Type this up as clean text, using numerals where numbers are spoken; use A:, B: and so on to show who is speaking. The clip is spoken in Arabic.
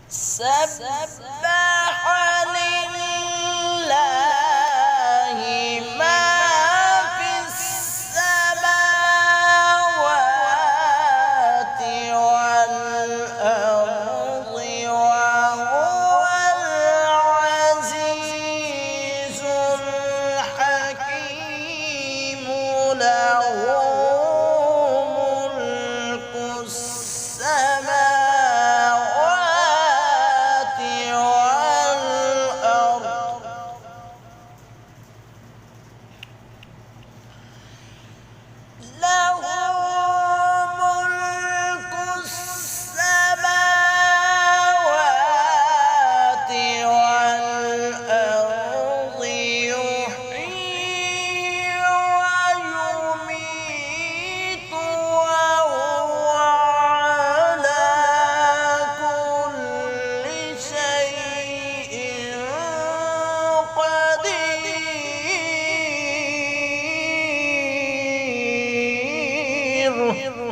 A: سبح لله ما في السماوات والأرض وهو العزيز الحكيم له ملك السماوات والأرض له ملك السماوات والأرض يحيي ويميت وهو على كل شيء قدير